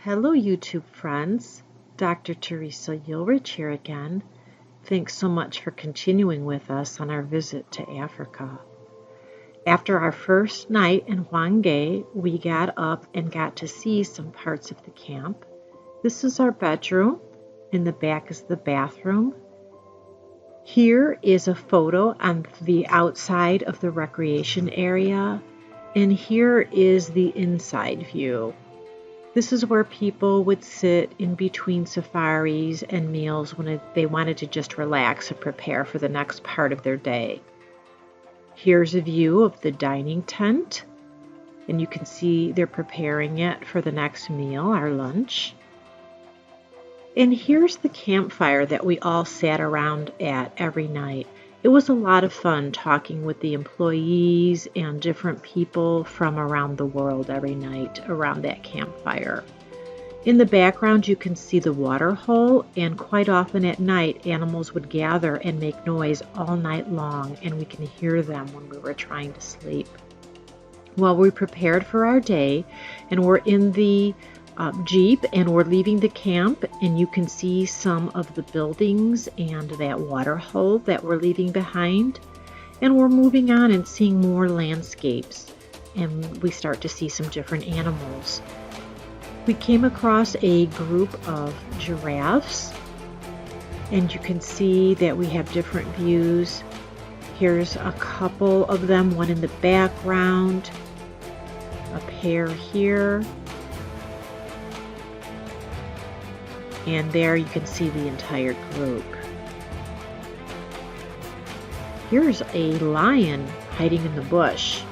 Hello YouTube friends, Dr. Teresa Ulrich here again. Thanks so much for continuing with us on our visit to Africa. After our first night in Hwange, we got up and got to see some parts of the camp. This is our bedroom. In the back is the bathroom. Here is a photo on the outside of the recreation area, and here is the inside view. This is where people would sit in between safaris and meals when they wanted to just relax and prepare for the next part of their day. Here's a view of the dining tent, and you can see they're preparing it for the next meal, our lunch. And here's the campfire that we all sat around at every night. It was a lot of fun talking with the employees and different people from around the world every night around that campfire. In the background you can see the water hole, and quite often at night animals would gather and make noise all night long, and we can hear them when we were trying to sleep. Well, we prepared for our day, and we're in the Jeep, and we're leaving the camp, and you can see some of the buildings and that water hole that we're leaving behind, and we're moving on and seeing more landscapes, and we start to see some different animals. We came across a group of giraffes, and you can see that we have different views. Here's a couple of them, one in the background, a pair here, and there you can see the entire group. Here's a lion hiding in the bush.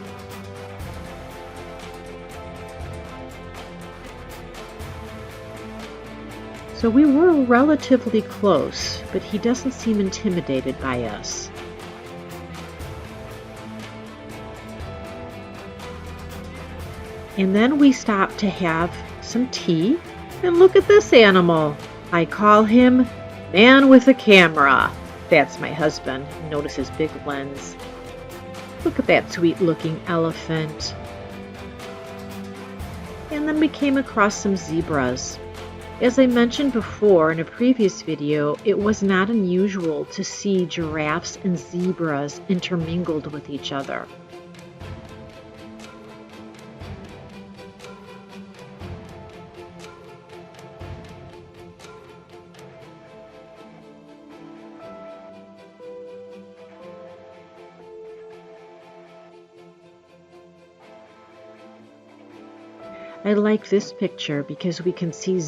So we were relatively close, but he doesn't seem intimidated by us. And then we stopped to have some tea. And look at this animal. I call him Man with a Camera. That's my husband. Notice his big lens. Look at that sweet looking elephant. And then we came across some zebras. As I mentioned before in a previous video, it was not unusual to see giraffes and zebras intermingled with each other. I like this picture because we can see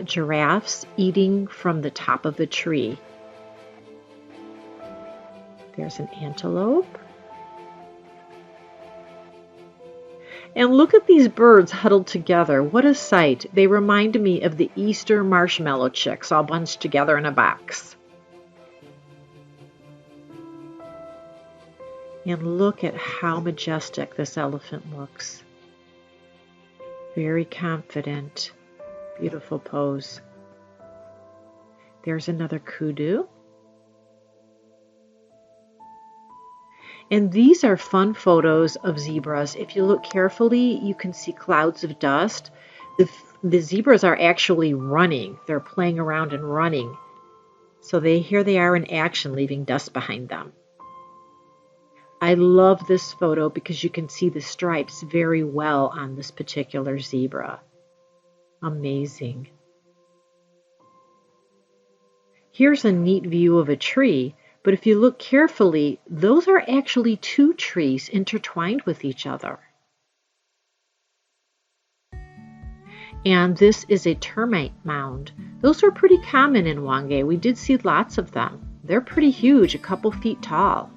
giraffes eating from the top of the tree. There's an antelope. And look at these birds huddled together. What a sight. They remind me of the Easter marshmallow chicks all bunched together in a box. And look at how majestic this elephant looks. Very confident, beautiful pose. There's another kudu. And these are fun photos of zebras. If you look carefully, you can see clouds of dust. The zebras are actually running. They're playing around and running. So here they are in action, leaving dust behind them. I love this photo because you can see the stripes very well on this particular zebra. Amazing. Here's a neat view of a tree, but if you look carefully, those are actually two trees intertwined with each other. And this is a termite mound. Those are pretty common in Hwange. We did see lots of them. They're pretty huge, a couple feet tall.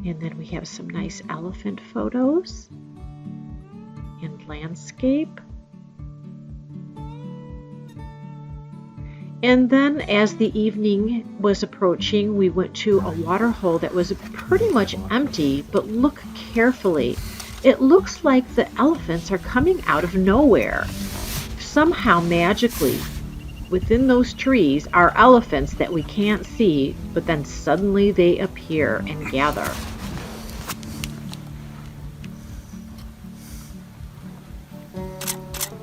And then we have some nice elephant photos and landscape. And then as the evening was approaching, we went to a water hole that was pretty much empty, but look carefully. It looks like the elephants are coming out of nowhere. Somehow, magically, within those trees are elephants that we can't see, but then suddenly they appear and gather.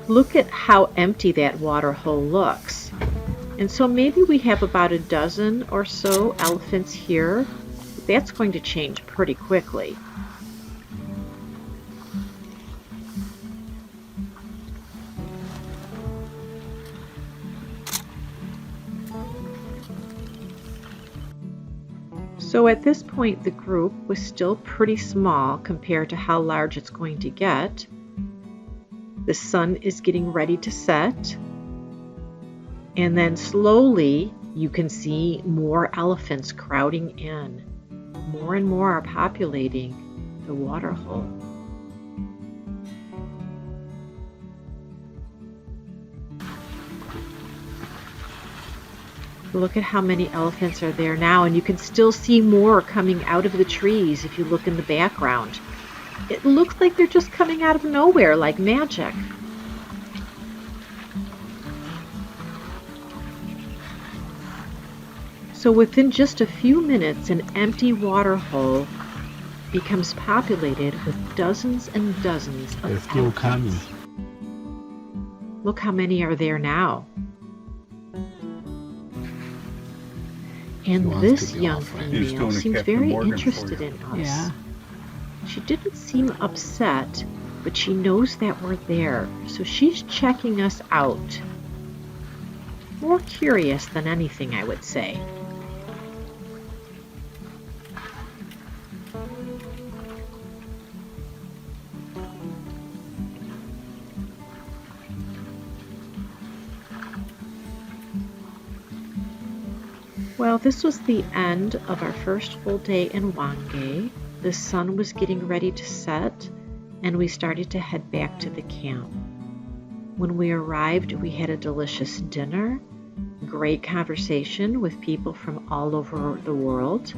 Look at how empty that water hole looks. And so maybe we have about a dozen or so elephants here. That's going to change pretty quickly. So at this point, the group was still pretty small compared to how large it's going to get. The sun is getting ready to set. And then slowly, you can see more elephants crowding in. More and more are populating the water hole. Look at how many elephants are there now, and you can still see more coming out of the trees if you look in the background. It looks like they're just coming out of nowhere like magic. So within just a few minutes, an empty water hole becomes populated with dozens and dozens of They're still coming. Look how many are there now. And this young female seems very interested in us. Yeah. She didn't seem upset, but she knows that we're there, so she's checking us out. More curious than anything, I would say. Well, this was the end of our first full day in Hwange. The sun was getting ready to set, and we started to head back to the camp. When we arrived, we had a delicious dinner, great conversation with people from all over the world,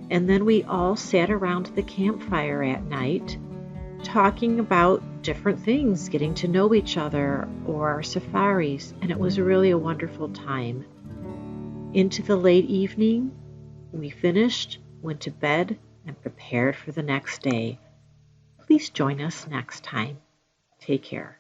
and then we all sat around the campfire at night, talking about different things, getting to know each other or our safaris, and it was really a wonderful time. Into the late evening, we finished, went to bed, and prepared for the next day. Please join us next time. Take care.